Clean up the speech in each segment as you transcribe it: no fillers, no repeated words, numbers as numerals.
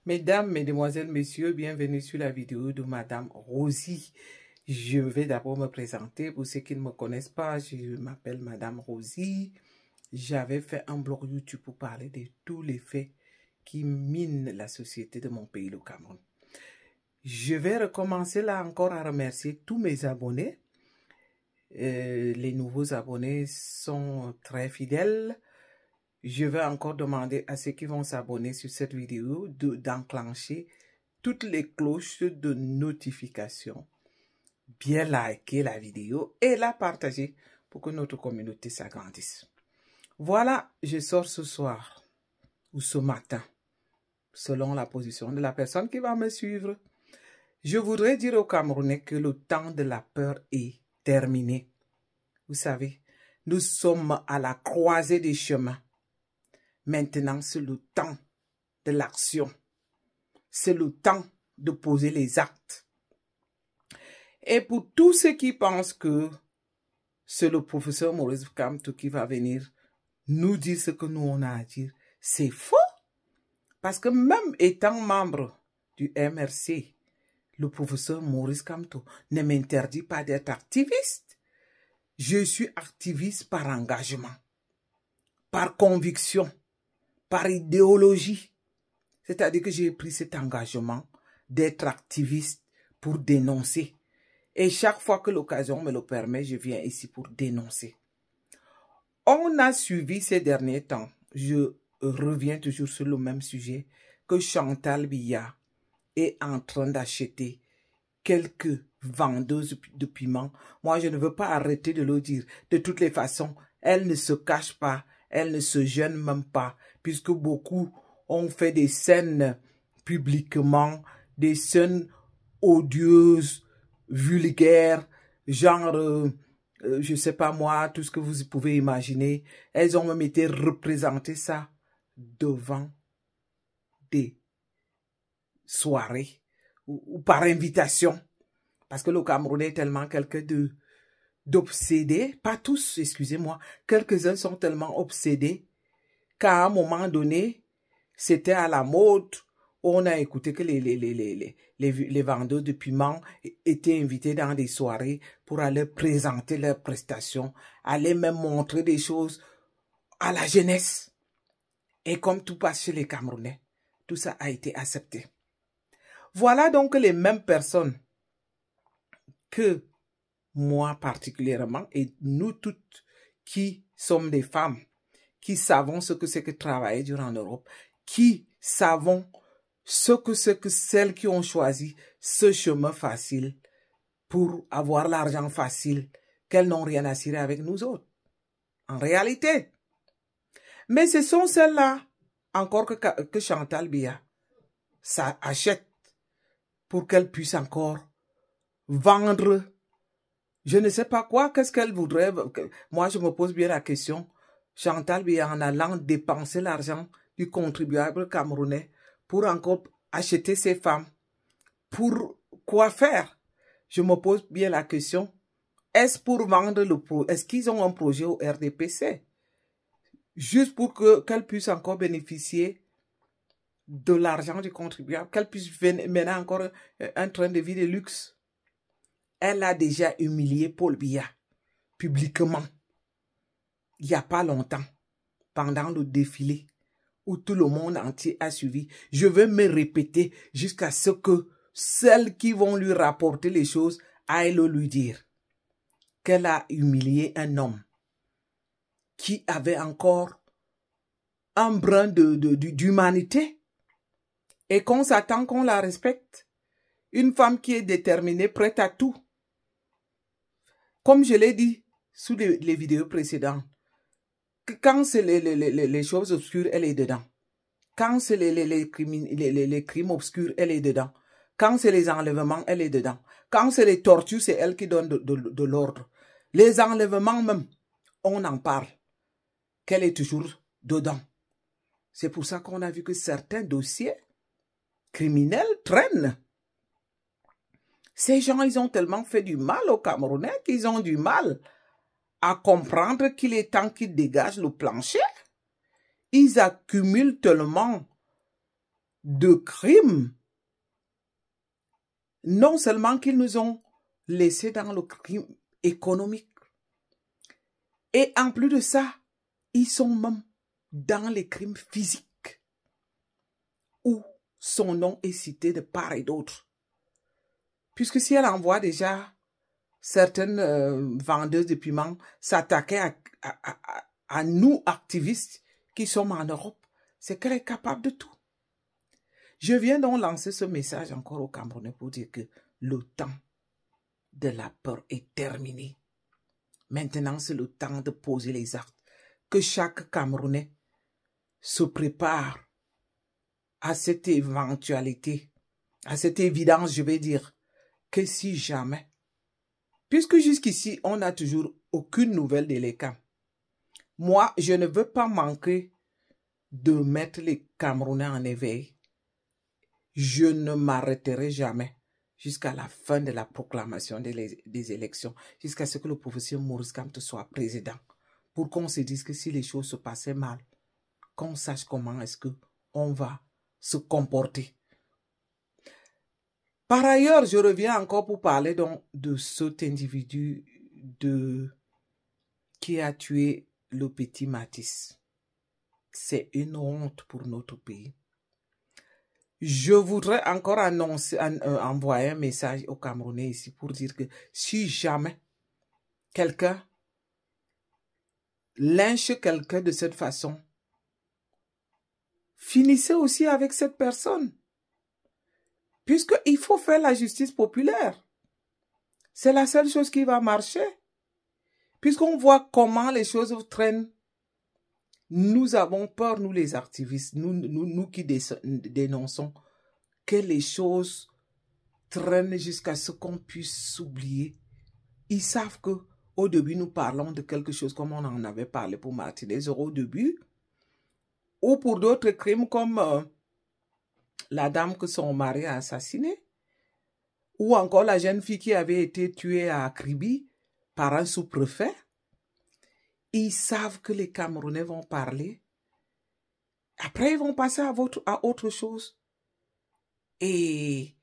Mesdames, Mesdemoiselles, Messieurs, bienvenue sur la vidéo de Madame Rosie. Je vais d'abord me présenter. Pour ceux qui ne me connaissent pas, je m'appelle Madame Rosie. J'avais fait un blog YouTube pour parler de tous les faits qui minent la société de mon pays, le Cameroun. Je vais recommencer là encore à remercier tous mes abonnés. Les nouveaux abonnés sont très fidèles. Je vais encore demander à ceux qui vont s'abonner sur cette vidéo d'enclencher toutes les cloches de notification. Bien liker la vidéo et la partager pour que notre communauté s'agrandisse. Voilà, je sors ce soir ou ce matin, selon la position de la personne qui va me suivre. Je voudrais dire aux Camerounais que le temps de la peur est terminé. Vous savez, nous sommes à la croisée des chemins. Maintenant, c'est le temps de l'action. C'est le temps de poser les actes. Et pour tous ceux qui pensent que c'est le professeur Maurice Kamto qui va venir nous dire ce que nous on a à dire, c'est faux. Parce que même étant membre du MRC, le professeur Maurice Kamto ne m'interdit pas d'être activiste. Je suis activiste par engagement, par conviction, par idéologie. C'est-à-dire que j'ai pris cet engagement d'être activiste pour dénoncer. Et chaque fois que l'occasion me le permet, je viens ici pour dénoncer. On a suivi ces derniers temps, je reviens toujours sur le même sujet, que Chantal Biya est en train d'acheter quelques vendeuses de piments. Moi, je ne veux pas arrêter de le dire. De toutes les façons, elle ne se cache pas, elle ne se gêne même pas, puisque beaucoup ont fait des scènes publiquement, des scènes odieuses, vulgaires, genre, je sais pas moi, tout ce que vous pouvez imaginer. Elles ont même été représentées ça devant des soirées ou par invitation. Parce que le Camerounais est tellement quelqu'un d'obsédé, pas tous, excusez-moi, quelques-uns sont tellement obsédés qu'à un moment donné, c'était à la mode. On a écouté que les vendeurs de piments étaient invités dans des soirées pour aller présenter leurs prestations, aller même montrer des choses à la jeunesse. Et comme tout passe chez les Camerounais, tout ça a été accepté. Voilà donc les mêmes personnes que moi particulièrement et nous toutes qui sommes des femmes, qui savons ce que c'est que travailler dur en Europe, qui savons ce que c'est que celles qui ont choisi ce chemin facile pour avoir l'argent facile, qu'elles n'ont rien à cirer avec nous autres. En réalité. Mais ce sont celles-là, encore que Chantal Biya, ça achète pour qu'elle puisse encore vendre. Je ne sais pas quoi, qu'est-ce qu'elle voudrait. Moi, je me pose bien la question. Chantal Biya, en allant dépenser l'argent du contribuable camerounais pour encore acheter ces femmes. Pour quoi faire? Je me pose bien la question. Est-ce pour vendre le projet? Est-ce qu'ils ont un projet au RDPC? Juste pour qu'elle puisse encore bénéficier de l'argent du contribuable, qu'elle puisse mener encore un train de vie de luxe. Elle a déjà humilié Paul Biya publiquement. Il n'y a pas longtemps, pendant le défilé, où tout le monde entier a suivi. Je vais me répéter jusqu'à ce que celles qui vont lui rapporter les choses aillent le lui dire. Qu'elle a humilié un homme qui avait encore un brin d'humanité et qu'on s'attend qu'on la respecte. Une femme qui est déterminée, prête à tout. Comme je l'ai dit sous les vidéos précédentes, quand c'est les choses obscures, elle est dedans. Quand c'est les crimes obscurs, elle est dedans. Quand c'est les enlèvements, elle est dedans. Quand c'est les tortures, c'est elle qui donne de l'ordre. Les enlèvements même, on en parle. Qu'elle est toujours dedans. C'est pour ça qu'on a vu que certains dossiers criminels traînent. Ces gens, ils ont tellement fait du mal aux Camerounais qu'ils ont du mal à comprendre qu'il est temps qu'ils dégagent le plancher. Ils accumulent tellement de crimes. Non seulement qu'ils nous ont laissés dans le crime économique, et en plus de ça, ils sont même dans les crimes physiques, où son nom est cité de part et d'autre. Puisque si elle envoie déjà certaines vendeuses de piments s'attaquer à nous, activistes, qui sommes en Europe, c'est qu'elle est capable de tout. Je viens donc lancer ce message encore aux Camerounais pour dire que le temps de la peur est terminé. Maintenant, c'est le temps de poser les actes. Que chaque Camerounais se prépare à cette éventualité, à cette évidence, je vais dire, que si jamais, puisque jusqu'ici, on n'a toujours aucune nouvelle de l'ECAM, moi, je ne veux pas manquer de mettre les Camerounais en éveil. Je ne m'arrêterai jamais jusqu'à la fin de la proclamation des élections, jusqu'à ce que le professeur Maurice Kamto soit président, pour qu'on se dise que si les choses se passaient mal, qu'on sache comment est-ce qu'on va se comporter. Par ailleurs, je reviens encore pour parler donc de cet individu qui a tué le petit Matisse. C'est une honte pour notre pays. Je voudrais encore envoyer un message aux Camerounais ici pour dire que si jamais quelqu'un lynche quelqu'un de cette façon, finissez aussi avec cette personne. Puisqu'il faut faire la justice populaire. C'est la seule chose qui va marcher. Puisqu'on voit comment les choses traînent, nous avons peur, nous les activistes, nous qui dénonçons, que les choses traînent jusqu'à ce qu'on puisse s'oublier. Ils savent qu'au début, nous parlons de quelque chose comme on en avait parlé pour Martinez au début, ou pour d'autres crimes comme la dame que son mari a assassinée, ou encore la jeune fille qui avait été tuée à Kribi par un sous-préfet. Ils savent que les Camerounais vont parler. Après, ils vont passer à autre chose. Et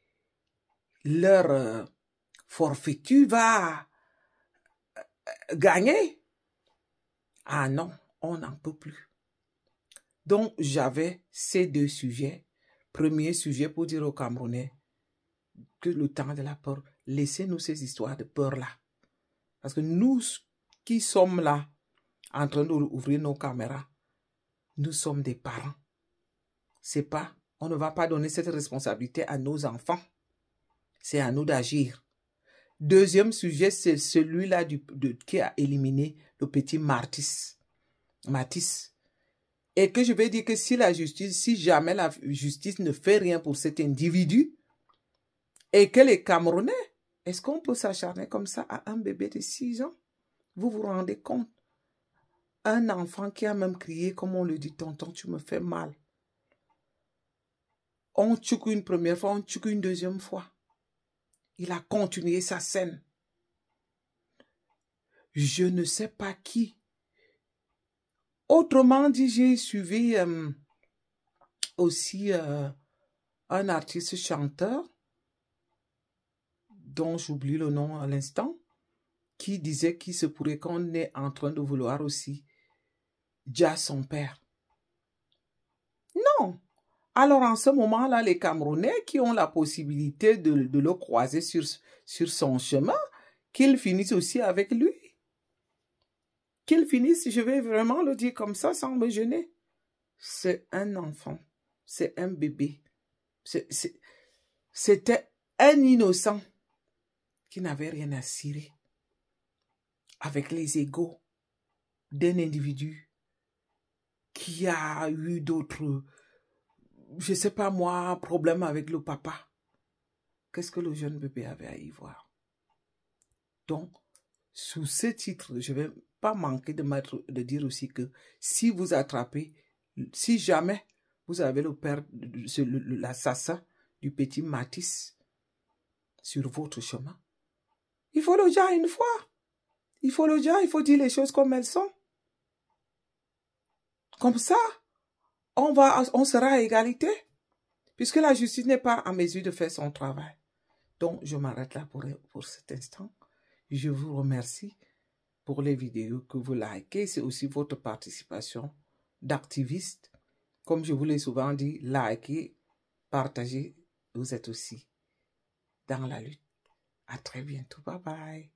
leur forfaiture va gagner. Ah non, on n'en peut plus. Donc, j'avais ces deux sujets. Premier sujet pour dire aux Camerounais que le temps de la peur, laissez-nous ces histoires de peur-là. Parce que nous qui sommes là, en train d'ouvrir nos caméras, nous sommes des parents. C'est pas, on ne va pas donner cette responsabilité à nos enfants. C'est à nous d'agir. Deuxième sujet, c'est celui-là qui a éliminé le petit Matisse. Et que je vais dire que si jamais la justice ne fait rien pour cet individu, et que les Camerounais, est-ce qu'on peut s'acharner comme ça à un bébé de 6 ans? Vous vous rendez compte? Un enfant qui a même crié, comme on le dit, tonton, tu me fais mal. On tchouk une première fois, on tchouk une deuxième fois. Il a continué sa scène. Je ne sais pas qui. Autrement dit, j'ai suivi aussi un artiste chanteur, dont j'oublie le nom à l'instant, qui disait qu'il se pourrait qu'on est en train de vouloir aussi déjà son père. Non. Alors en ce moment-là, les Camerounais qui ont la possibilité de le croiser sur son chemin, qu'ils finissent aussi avec lui. Qu'ils finissent, je vais vraiment le dire comme ça sans me gêner. C'est un enfant, c'est un bébé. C'était un innocent qui n'avait rien à cirer avec les égos d'un individu qui a eu d'autres, je ne sais pas moi, problèmes avec le papa. Qu'est-ce que le jeune bébé avait à y voir? Donc, sous ce titre, je ne vais pas manquer de dire aussi que si vous attrapez, si jamais vous avez le père, l'assassin du petit Matisse sur votre chemin, il faut le dire une fois. Il faut le dire, il faut dire les choses comme elles sont. Comme ça, on sera à égalité. puisque la justice n'est pas en mesure de faire son travail. Donc, je m'arrête là pour cet instant. Je vous remercie pour les vidéos que vous likez. C'est aussi votre participation d'activiste. Comme je vous l'ai souvent dit, likez, partagez. Vous êtes aussi dans la lutte. À très bientôt. Bye bye.